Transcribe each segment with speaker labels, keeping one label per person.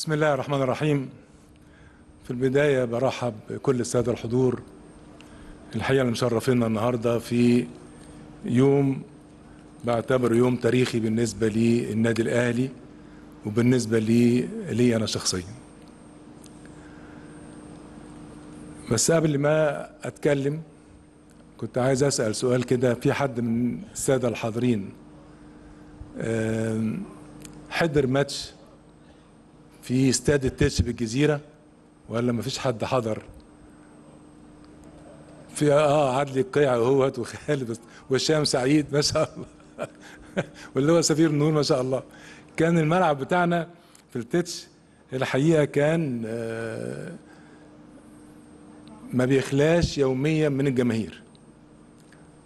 Speaker 1: بسم الله الرحمن الرحيم. في البداية برحب بكل السادة الحضور الحقيقة اللي مشرفينا النهاردة في يوم بعتبره يوم تاريخي بالنسبة للنادي الأهلي وبالنسبة لي أنا شخصيا. بس قبل ما أتكلم كنت عايز أسأل سؤال كده. في حد من السادة الحاضرين حضر ماتش في استاد التتش بالجزيرة ولا مفيش حد حضر؟ في عدلي القيع اهوت وخالد وهشام سعيد ما شاء الله واللي هو سفير النور ما شاء الله. كان الملعب بتاعنا في التتش الحقيقة كان ما بيخلاش يوميا من الجماهير.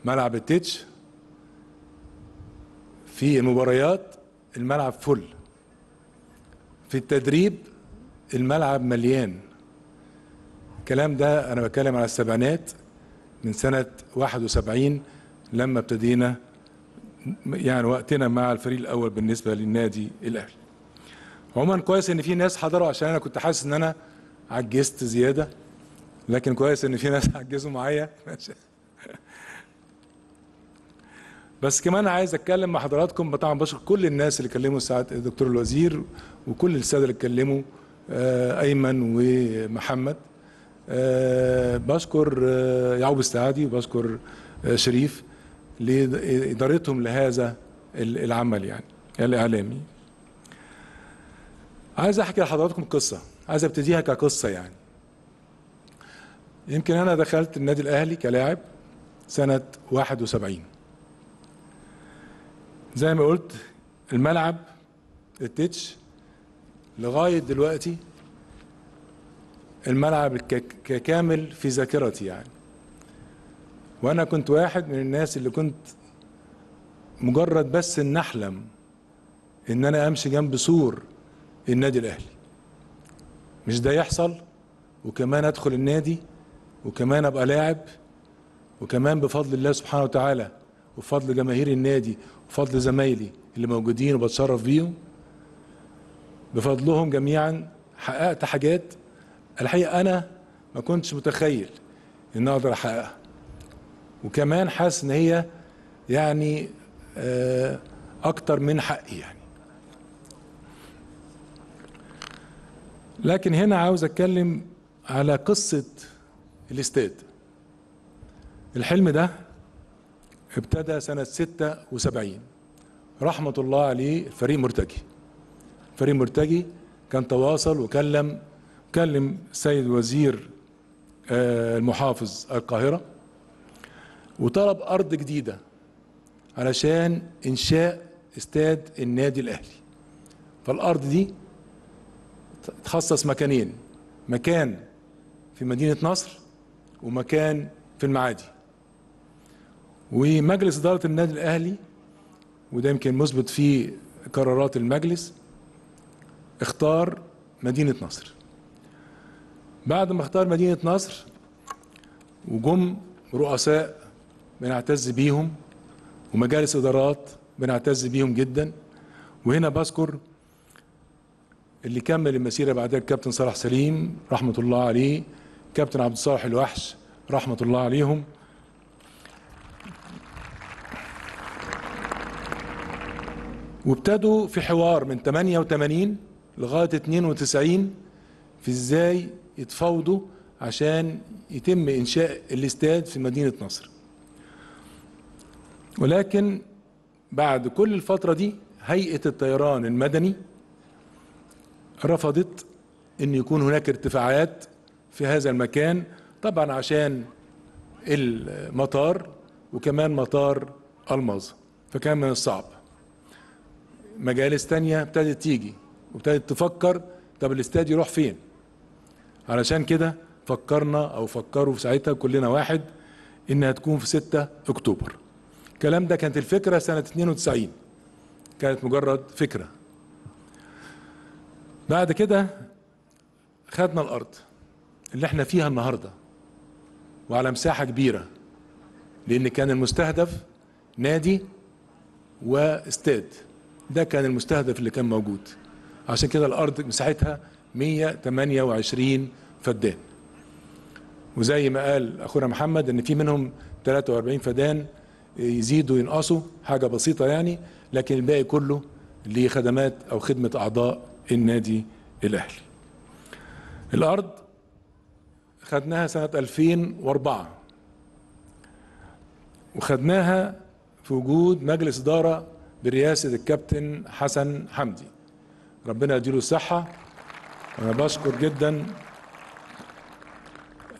Speaker 1: ملعب التتش في المباريات الملعب فل، في التدريب الملعب مليان. الكلام ده أنا بتكلم على السبعينات من سنة 71 لما ابتدينا يعني وقتنا مع الفريق الأول بالنسبة للنادي الأهلي. عموما كويس إن في ناس حضروا عشان أنا كنت حاسس إن أنا عجزت زيادة، لكن كويس إن في ناس عجزوا معايا. بس كمان عايز اتكلم مع حضراتكم. طبعا بشكر كل الناس اللي كلموا سعاده الدكتور الوزير وكل الساده اللي اتكلموا، ايمن ومحمد. بشكر يعقوب السعادي وبشكر شريف لادارتهم لهذا العمل يعني الاعلامي. عايز احكي لحضراتكم قصه، عايز ابتديها كقصه يعني. يمكن انا دخلت النادي الاهلي كلاعب سنه 71. زي ما قلت الملعب التتش لغاية دلوقتي الملعب كامل في ذاكرتي يعني. وانا كنت واحد من الناس اللي كنت مجرد بس ان احلم ان انا امشي جنب سور النادي الاهلي، مش ده يحصل وكمان ادخل النادي وكمان ابقى لاعب، وكمان بفضل الله سبحانه وتعالى وبفضل جماهير النادي وبفضل زمايلي اللي موجودين وبتشرف بيهم، بفضلهم جميعا حققت حاجات الحقيقة أنا ما كنتش متخيل إن أقدر أحققها، وكمان حاسس إن هي يعني أكتر من حقي يعني. لكن هنا عاوز أتكلم على قصة الاستاد. الحلم ده ابتدى سنة 76 رحمة الله عليه. الفريق مرتجي كان تواصل وكلم السيد وزير المحافظ القاهرة وطلب أرض جديدة علشان إنشاء استاد النادي الأهلي. فالأرض دي تخصص مكانين، مكان في مدينة نصر ومكان في المعادي. ومجلس إدارة النادي الأهلي، وده يمكن مثبت في قرارات المجلس، اختار مدينة نصر. بعد ما اختار مدينة نصر وجم رؤساء بنعتز بيهم ومجالس إدارات بنعتز بيهم جدا، وهنا بذكر اللي كمل المسيرة بعدها الكابتن صلاح سليم رحمة الله عليه، كابتن عبد الصالح الوحش رحمة الله عليهم. وابتدوا في حوار من 88 لغاية 92 في ازاي يتفاوضوا عشان يتم انشاء الاستاد في مدينة نصر. ولكن بعد كل الفترة دي هيئة الطيران المدني رفضت ان يكون هناك ارتفاعات في هذا المكان، طبعا عشان المطار وكمان مطار الماظة، فكان من الصعب. مجالس تانية ابتدت تيجي وابتدت تفكر طب الاستاد يروح فين. علشان كده فكروا في ساعتها كلنا واحد انها تكون في 6 اكتوبر. الكلام ده كانت الفكرة سنة 92، كانت مجرد فكرة. بعد كده خدنا الارض اللي احنا فيها النهاردة وعلى مساحة كبيرة، لان كان المستهدف نادي واستاد. ده كان المستهدف اللي كان موجود عشان كده الارض مساحتها 128 فدان. وزي ما قال اخونا محمد ان في منهم 43 فدان يزيدوا ينقصوا حاجه بسيطه يعني، لكن الباقي كله لخدمات او خدمه اعضاء النادي الاهلي. الارض خدناها سنه 2004 وخدناها في وجود مجلس اداره برئاسه الكابتن حسن حمدي، ربنا يديله الصحه. انا بشكر جدا،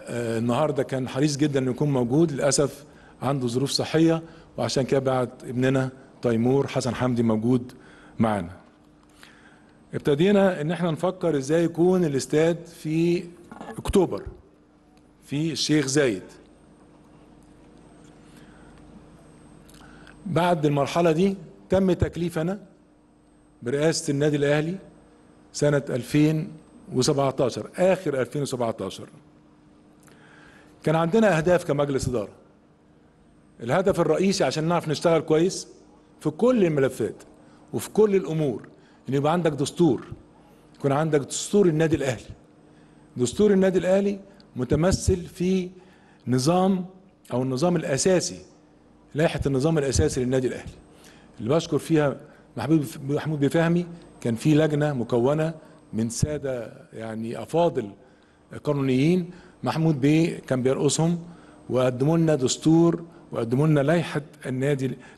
Speaker 1: النهارده كان حريص جدا انه يكون موجود، للاسف عنده ظروف صحيه وعشان كده بعت ابننا تيمور حسن حمدي موجود معانا. ابتدينا ان احنا نفكر ازاي يكون الاستاد في اكتوبر في الشيخ زايد. بعد المرحله دي تم تكليفنا برئاسه النادي الاهلي سنه 2017 اخر 2017. كان عندنا اهداف كمجلس اداره. الهدف الرئيسي عشان نعرف نشتغل كويس في كل الملفات وفي كل الامور ان يبقى عندك دستور، يكون عندك دستور النادي الاهلي. دستور النادي الاهلي متمثل في نظام او النظام الاساسي، لائحه النظام الاساسي للنادي الاهلي اللي بشكر فيها محمود بفهمي. كان في لجنه مكونه من ساده يعني افاضل قانونيين، محمود بيه كان بيرقصهم، وقدموا لنا دستور وقدموا لنا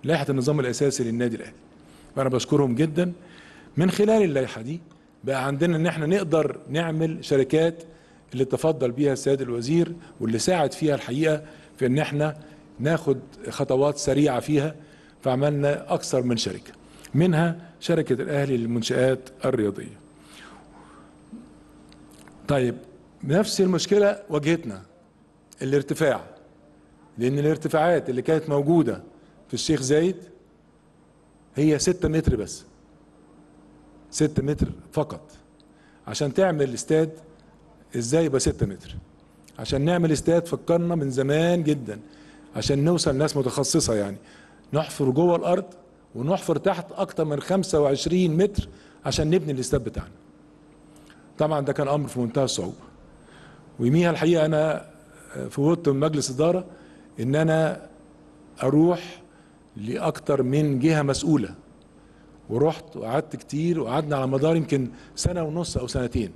Speaker 1: لائحه النظام الاساسي للنادي الاهلي. فانا بشكرهم جدا. من خلال اللائحه دي بقى عندنا ان احنا نقدر نعمل شركات اللي تفضل بيها السيد الوزير واللي ساعد فيها الحقيقه في ان احنا ناخد خطوات سريعه فيها. فعملنا اكثر من شركه، منها شركه الاهلي للمنشآت الرياضيه. طيب نفس المشكله واجهتنا، الارتفاع، لان الارتفاعات اللي كانت موجوده في الشيخ زايد هي 6 متر بس، 6 متر فقط. عشان تعمل استاد ازاي يبقى 6 متر؟ عشان نعمل استاد فكرنا من زمان جدا عشان نوصل ناس متخصصه، يعني نحفر جوه الارض ونحفر تحت اكتر من 25 متر عشان نبني الاستاد بتاعنا. طبعا ده كان امر في منتهى الصعوبه. ويوميها الحقيقه انا فوضت من مجلس اداره ان انا اروح لاكتر من جهه مسؤوله، ورحت وقعدت كتير وقعدنا على مدار يمكن سنه ونص او سنتين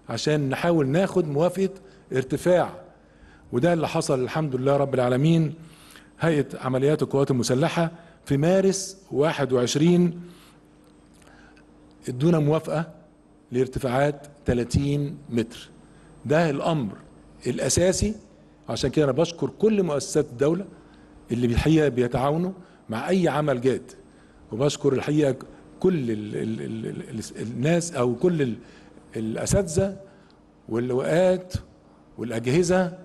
Speaker 1: عشان نحاول ناخد موافقه ارتفاع. وده اللي حصل الحمد لله رب العالمين. هيئه عمليات القوات المسلحه في مارس 21 ادونا موافقه لارتفاعات 30 متر. ده الامر الاساسي. عشان كده انا بشكر كل مؤسسات الدوله اللي الحقيقه بيتعاونوا مع اي عمل جاد، وبشكر الحقيقه كل الناس او كل الاساتذه واللواءات والاجهزه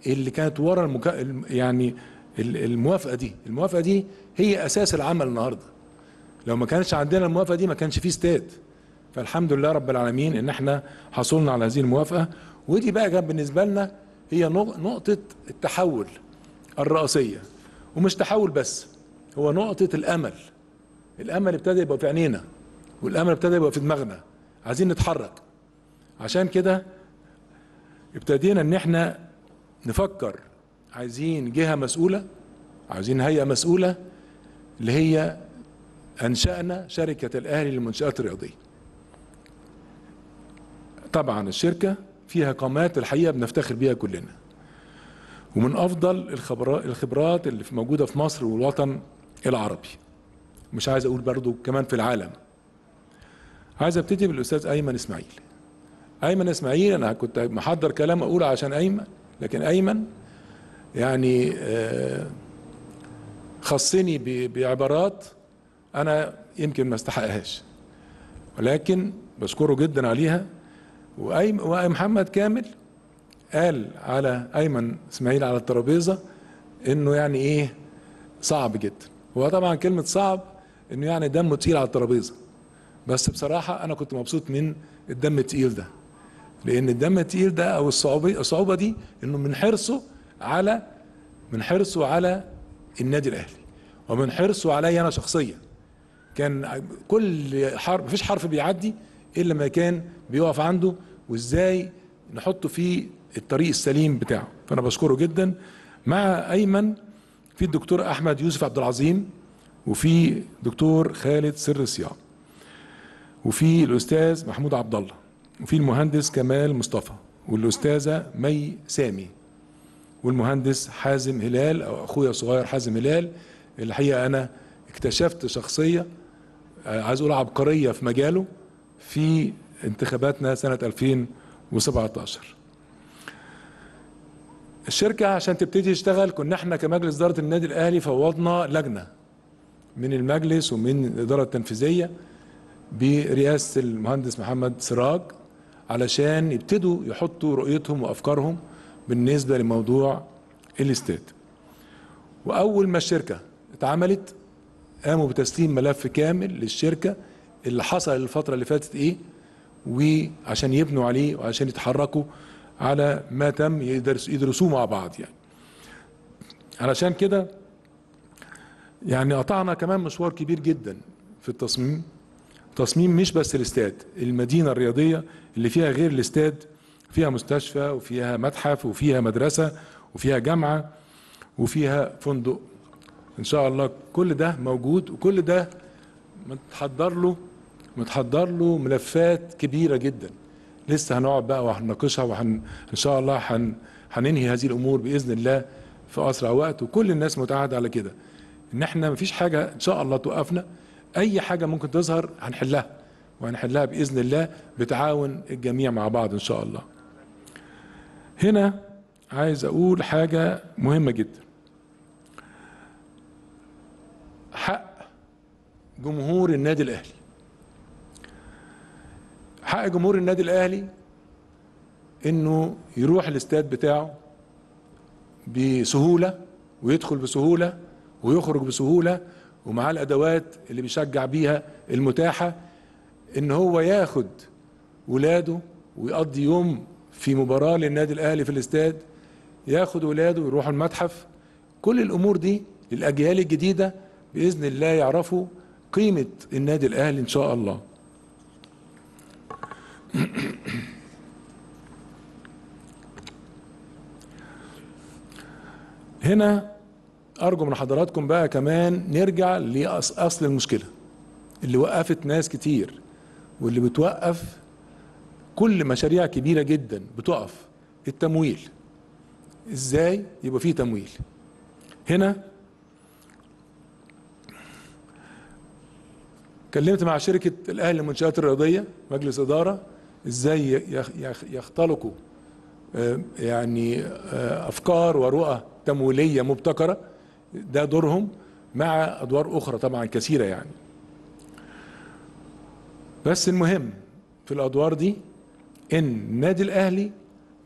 Speaker 1: اللي كانت ورا يعني الموافقه دي هي اساس العمل النهارده. لو ما كانش عندنا الموافقه دي ما كانش فيه استاد. فالحمد لله رب العالمين ان احنا حصلنا على هذه الموافقه. ودي بقى كان بالنسبه لنا هي نقطه التحول الرئيسيه، ومش تحول بس، هو نقطه الامل. الامل ابتدى يبقى في عينينا، والامل ابتدى يبقى في دماغنا، عايزين نتحرك. عشان كده ابتدينا ان احنا نفكر، عايزين جهه مسؤوله، عايزين هيئه مسؤوله، اللي هي انشأنا شركه الاهلي للمنشآت الرياضيه. طبعا الشركه فيها قامات الحقيقه بنفتخر بيها كلنا، ومن افضل الخبرات اللي موجوده في مصر والوطن العربي، مش عايز اقول برضو كمان في العالم. عايز ابتدي بالاستاذ ايمن اسماعيل. ايمن اسماعيل انا كنت محضر كلام اقوله عشان ايمن، لكن ايمن يعني خصني بعبارات انا يمكن ما استحقهاش، ولكن بشكره جدا عليها. ومحمد كامل قال على ايمن اسماعيل على الترابيزه انه يعني ايه صعب جدا. هو طبعا كلمه صعب انه يعني دمه تقيل على الترابيزه، بس بصراحه انا كنت مبسوط من الدم التقيل ده، لان الدم التقيل ده او الصعوبه دي انه من حرصه على النادي الاهلي، ومن حرصه عليا انا شخصيا. كان كل حرف، مفيش حرف بيعدي ايه اللي كان بيقف عنده وازاي نحطه في الطريق السليم بتاعه. فانا بشكره جدا. مع ايمن في الدكتور احمد يوسف عبد العظيم، وفي دكتور خالد سر الصيام، وفي الاستاذ محمود عبد الله، وفي المهندس كمال مصطفى، والاستاذه مي سامي، والمهندس حازم هلال او اخويا الصغير حازم هلال. الحقيقه انا اكتشفت شخصيه عايز اقول عبقريه في مجاله في انتخاباتنا سنه 2017. الشركه عشان تبتدي تشتغل كنا احنا كمجلس اداره النادي الاهلي فوضنا لجنه من المجلس ومن الاداره التنفيذيه برئاسه المهندس محمد سراج علشان يبتدوا يحطوا رؤيتهم وافكارهم بالنسبه لموضوع الاستاد. واول ما الشركه اتعملت قاموا بتسليم ملف كامل للشركه اللي حصل الفتره اللي فاتت ايه، وعشان يبنوا عليه وعشان يتحركوا على ما تم يدرسوه مع بعض. يعني علشان كده يعني قطعنا كمان مشوار كبير جدا في التصميم. تصميم مش بس الاستاد، المدينه الرياضيه اللي فيها غير الاستاد فيها مستشفى وفيها متحف وفيها مدرسه وفيها جامعه وفيها فندق ان شاء الله. كل ده موجود وكل ده متحضر له ملفات كبيره جدا. لسه هنقعد بقى وهنناقشها ان شاء الله هننهي هذه الامور باذن الله في اسرع وقت. وكل الناس متعهده على كده ان احنا مفيش حاجه ان شاء الله توقفنا. اي حاجه ممكن تظهر هنحلها، وهنحلها باذن الله بتعاون الجميع مع بعض ان شاء الله. هنا عايز اقول حاجه مهمه جدا. حق جمهور النادي الاهلي، حق جمهور النادي الاهلي انه يروح الاستاد بتاعه بسهوله ويدخل بسهوله ويخرج بسهوله ومعاه الادوات اللي بيشجع بيها المتاحه، ان هو ياخد ولاده ويقضي يوم في مباراه للنادي الاهلي في الاستاد، ياخد ولاده ويروحوا المتحف. كل الامور دي للاجيال الجديده باذن الله يعرفوا قيمه النادي الاهلي ان شاء الله. هنا ارجو من حضراتكم بقى كمان نرجع لاصل المشكله اللي وقفت ناس كتير واللي بتوقف كل مشاريع كبيره جدا بتقف. التمويل. ازاي يبقى فيه تمويل؟ هنا اتكلمت مع شركه الاهلي للمنشآت الرياضيه مجلس اداره ازاي يختلقوا يعني افكار ورؤى تمويليه مبتكره. ده دورهم مع ادوار اخرى طبعا كثيره يعني. بس المهم في الادوار دي ان النادي الاهلي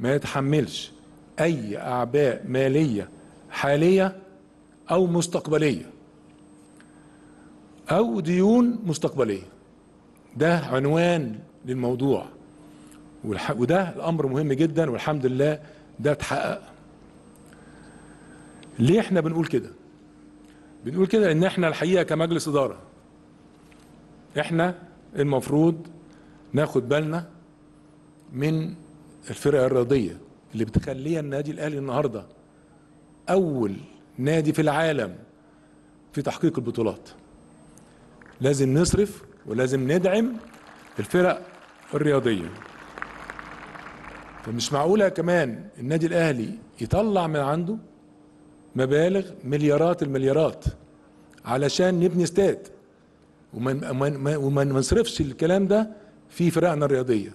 Speaker 1: ما يتحملش اي اعباء ماليه حاليه او مستقبليه او ديون مستقبليه. ده عنوان للموضوع، وده الامر مهم جدا والحمد لله ده اتحقق. ليه احنا بنقول كده؟ بنقول كده ان احنا الحقيقه كمجلس اداره احنا المفروض ناخد بالنا من الفرق الرياضيه اللي بتخليها النادي الاهلي النهارده اول نادي في العالم في تحقيق البطولات. لازم نصرف ولازم ندعم الفرق الرياضيه. فمش معقوله كمان النادي الاهلي يطلع من عنده مبالغ مليارات المليارات علشان نبني استاد وما نصرفش الكلام ده في فرقنا الرياضيه،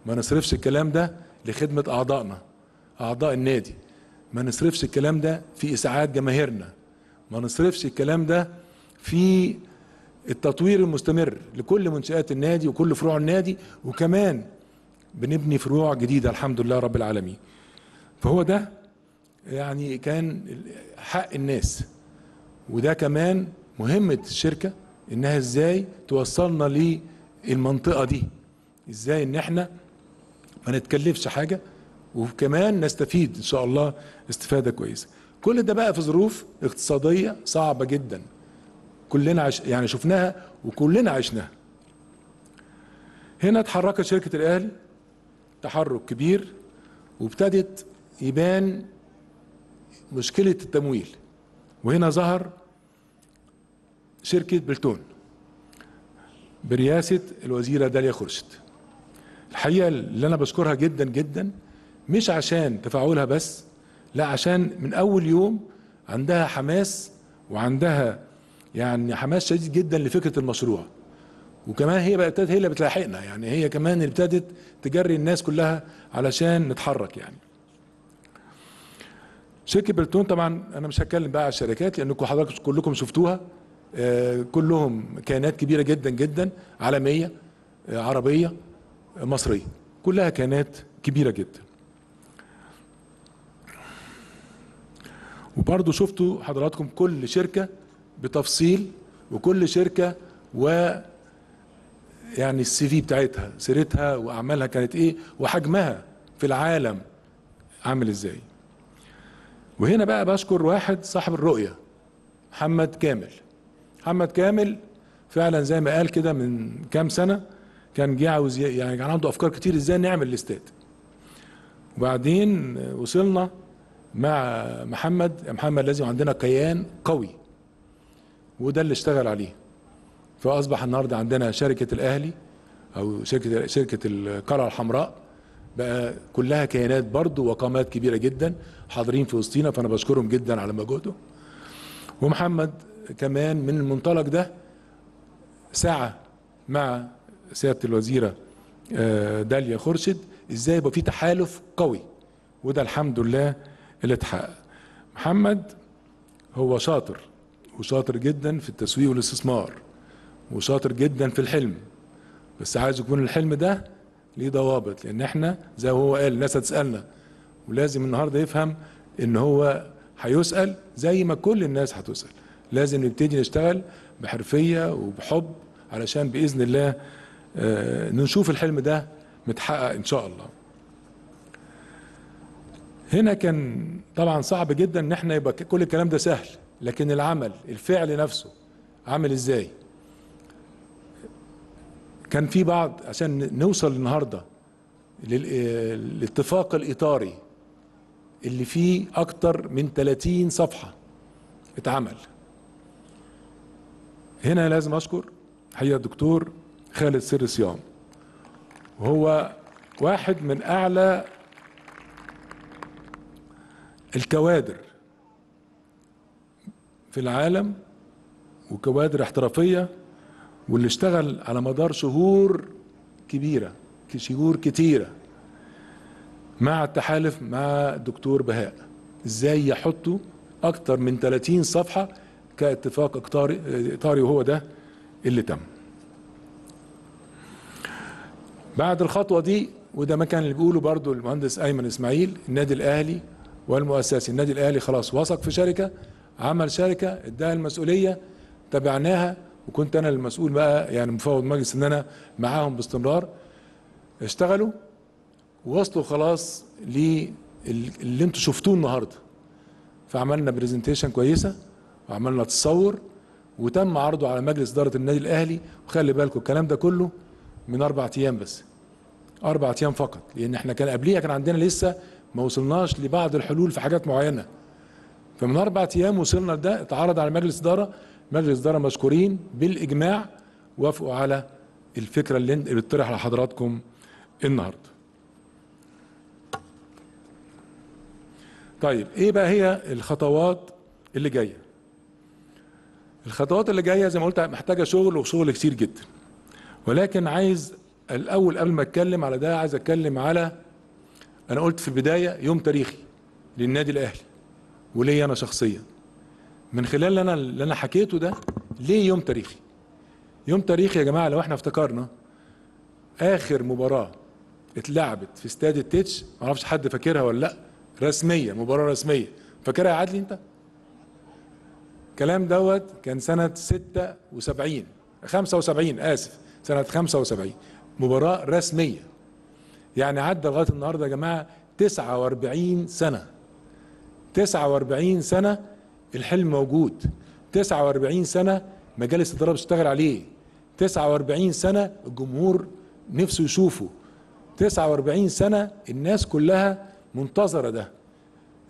Speaker 1: ما نصرفش الكلام ده لخدمه اعضائنا اعضاء النادي، ما نصرفش الكلام ده في اسعاد جماهيرنا، ما نصرفش الكلام ده في التطوير المستمر لكل منشآت النادي وكل فروع النادي، وكمان بنبني فروع جديده الحمد لله رب العالمين. فهو ده يعني كان حق الناس، وده كمان مهمة الشركة انها ازاي توصلنا للمنطقة دي، ازاي ان احنا ما نتكلفش حاجة وكمان نستفيد ان شاء الله استفادة كويسة. كل ده بقى في ظروف اقتصادية صعبة جدا كلنا يعني شفناها وكلنا عشناها. هنا اتحركت شركة الأهلي تحرك كبير، وابتدت يبان مشكلة التمويل، وهنا ظهر شركة بلتون برئاسة الوزيرة داليا خورشيد. الحقيقة اللي أنا بشكرها جدا جدا، مش عشان تفاعلها بس، لا عشان من أول يوم عندها حماس، وعندها يعني حماس شديد جدا لفكرة المشروع. وكمان هي بقت هي اللي بتلاحقنا، يعني هي كمان اللي ابتدت تجري الناس كلها علشان نتحرك. يعني شركة بلتون طبعا انا مش هتكلم بقى على الشركات لانكم حضراتكم كلكم شفتوها، كلهم كيانات كبيرة جدا جدا، عالمية، عربية، مصرية، كلها كيانات كبيرة جدا. وبرضو شفتوا حضراتكم كل شركة بتفصيل، وكل شركة يعني السي في بتاعتها، سيرتها واعمالها كانت ايه، وحجمها في العالم عامل ازاي. وهنا بقى بشكر واحد صاحب الرؤية، محمد كامل. محمد كامل فعلا زي ما قال كده من كام سنة كان جه عاوز، يعني كان عنده افكار كتير ازاي نعمل الاستاد. وبعدين وصلنا مع محمد لازم عندنا كيان قوي، وده اللي اشتغل عليه. فاصبح النهارده عندنا شركة الاهلي او شركة القلعة الحمراء، بقى كلها كيانات برضو وقامات كبيرة جدا حاضرين في وسطينا، فانا بشكرهم جدا على مجهودهم. ومحمد كمان من المنطلق ده سعى مع سيادة الوزيرة داليا خورشيد ازاي يبقى في تحالف قوي، وده الحمد لله اللي اتحقق. محمد هو شاطر، وشاطر جدا في التسويق والاستثمار، وشاطر جدا في الحلم، بس عايز يكون الحلم ده ليه ضوابط، لان احنا زي ما هو قال الناس هتسالنا، ولازم النهارده يفهم ان هو هيسال زي ما كل الناس هتسال. لازم نبتدي نشتغل بحرفيه وبحب علشان باذن الله نشوف الحلم ده متحقق ان شاء الله. هنا كان طبعا صعب جدا ان احنا يبقى كل الكلام ده سهل، لكن العمل الفعل نفسه عامل ازاي. كان في بعض عشان نوصل النهارده للاتفاق الاطاري اللي فيه اكتر من 30 صفحه اتعمل. هنا لازم اشكر حقيقة الدكتور خالد سر صيام، وهو واحد من اعلى الكوادر في العالم وكوادر احترافية، واللي اشتغل على مدار شهور كتيرة مع التحالف مع الدكتور بهاء ازاي يحطوا اكتر من 30 صفحة كاتفاق اطاري، وهو ده اللي تم. بعد الخطوة دي، وده ما كان اللي بيقوله برضو المهندس ايمن اسماعيل، النادي الاهلي والمؤسسي، النادي الاهلي خلاص وثق في شركة، عمل شركة، اداها المسؤولية، تبعناها، وكنت انا المسؤول بقى يعني مفوض مجلس ان انا معاهم باستمرار. اشتغلوا ووصلوا خلاص اللي انتوا شفتوه النهارده. فعملنا برزنتيشن كويسه، وعملنا تصور، وتم عرضه على مجلس اداره النادي الاهلي. وخلي بالكم الكلام ده كله من 4 ايام بس، 4 ايام فقط، لان احنا كان قبليها كان عندنا لسه ما وصلناش لبعض الحلول في حاجات معينه. فمن 4 ايام وصلنا لده، اتعرض على مجلس اداره، مجلس اداره مشكورين بالاجماع وافقوا على الفكره اللي بتطرح على حضراتكم النهارده. طيب ايه بقى هي الخطوات اللي جايه؟ الخطوات اللي جايه زي ما قلت محتاجه شغل، وشغل كتير جدا. ولكن عايز الاول قبل ما اتكلم على ده، عايز اتكلم على، انا قلت في البدايه يوم تاريخي للنادي الاهلي وليا انا شخصيا. من خلال اللي انا حكيته ده، ليه يوم تاريخي؟ يوم تاريخي يا جماعه لو احنا افتكرنا اخر مباراه اتلعبت في استاد التتش، ما اعرفش حد فاكرها ولا لا، رسميه، مباراه رسميه، فاكرها يا عدلي انت؟ الكلام دوت كان سنه 75 اسف، سنه 75 مباراه رسميه. يعني عدى لغايه النهارده يا جماعه 49 سنه. 49 سنه الحلم موجود، 49 سنه مجالس الاداره بتشتغل عليه، 49 سنه الجمهور نفسه يشوفه. 49 سنة الناس كلها منتظرة ده.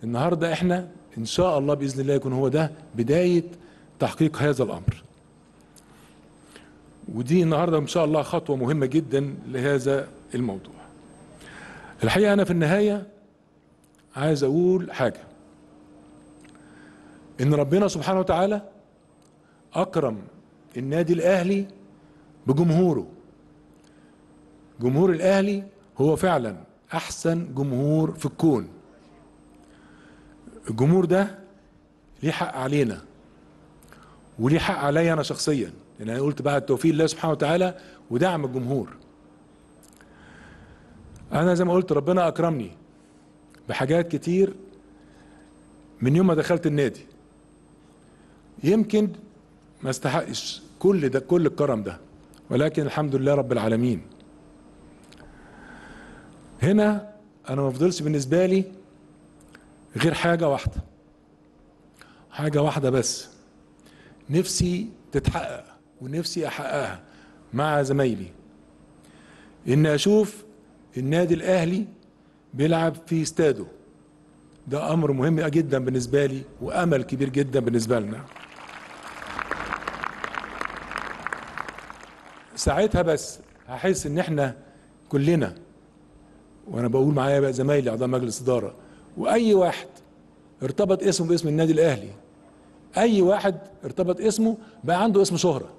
Speaker 1: النهاردة احنا ان شاء الله بإذن الله يكون هو ده بداية تحقيق هذا الأمر. ودي النهاردة ان شاء الله خطوة مهمة جدا لهذا الموضوع. الحقيقة أنا في النهاية عايز أقول حاجة، إن ربنا سبحانه وتعالى أكرم النادي الأهلي بجمهوره. جمهور الأهلي هو فعلا أحسن جمهور في الكون. الجمهور ده ليه حق علينا وليه حق عليا أنا شخصيا، لأن أنا قلت بعد توفيق الله سبحانه وتعالى ودعم الجمهور. أنا زي ما قلت ربنا أكرمني بحاجات كتير من يوم ما دخلت النادي، يمكن ما استحقش كل ده، كل الكرم ده، ولكن الحمد لله رب العالمين. هنا أنا ما فضلش بالنسبة لي غير حاجة واحدة، حاجة واحدة بس نفسي تتحقق ونفسي أحققها مع زمايلي، إن أشوف النادي الأهلي بيلعب في استاده. ده أمر مهم جدا بالنسبة لي وأمل كبير جدا بالنسبة لنا. ساعتها بس هحس إن إحنا كلنا، وأنا بقول معايا بقى زمايلي أعضاء مجلس إدارة، وأي واحد ارتبط اسمه باسم النادي الأهلي، أي واحد ارتبط اسمه بقى عنده اسم شهرة،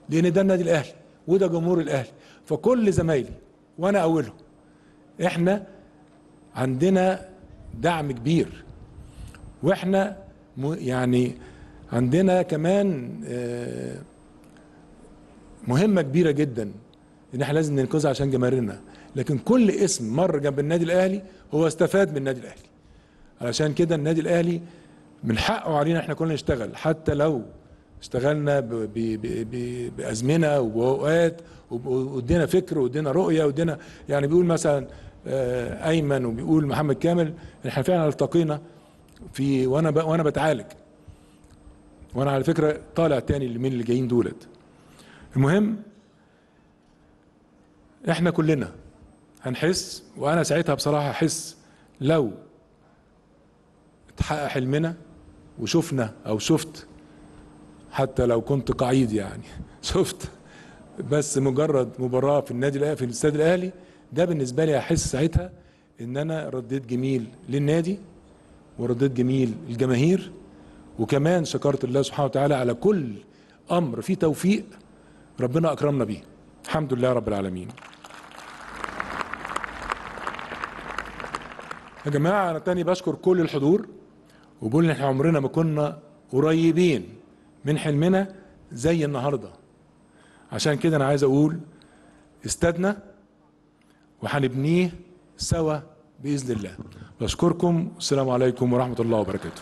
Speaker 1: لأن ده النادي الأهلي وده جمهور الأهلي. فكل زمايلي وأنا أولهم إحنا عندنا دعم كبير، واحنا يعني عندنا كمان مهمة كبيرة جدا ان احنا لازم ننقذها عشان جماهيرنا. لكن كل اسم مر جنب النادي الاهلي هو استفاد من النادي الاهلي. علشان كده النادي الاهلي من حقه علينا احنا كلنا نشتغل، حتى لو اشتغلنا بازمنه وباوقات وادينا فكر وادينا رؤيه وادينا، يعني بيقول مثلا ايمن وبيقول محمد كامل احنا فعلا التقينا في وانا بتعالج، وانا على فكره طالع تاني من اللي جايين دولت. المهم احنا كلنا هنحس، وانا ساعتها بصراحه احس لو اتحقق حلمنا وشفنا او شفت، حتى لو كنت قعيد يعني شفت بس مجرد مباراه في النادي الاهلي في الاستاد الاهلي، ده بالنسبه لي احس ساعتها ان انا رديت جميل للنادي ورديت جميل للجماهير، وكمان شكرت الله سبحانه وتعالى على كل امر فيه توفيق ربنا اكرمنا بيه. الحمد لله رب العالمين. يا جماعه انا تاني بشكر كل الحضور، وبقول ان احنا عمرنا ما كنا قريبين من حلمنا زي النهارده. عشان كده انا عايز اقول استادنا وهنبنيه سوا باذن الله. بشكركم والسلام عليكم ورحمه الله وبركاته.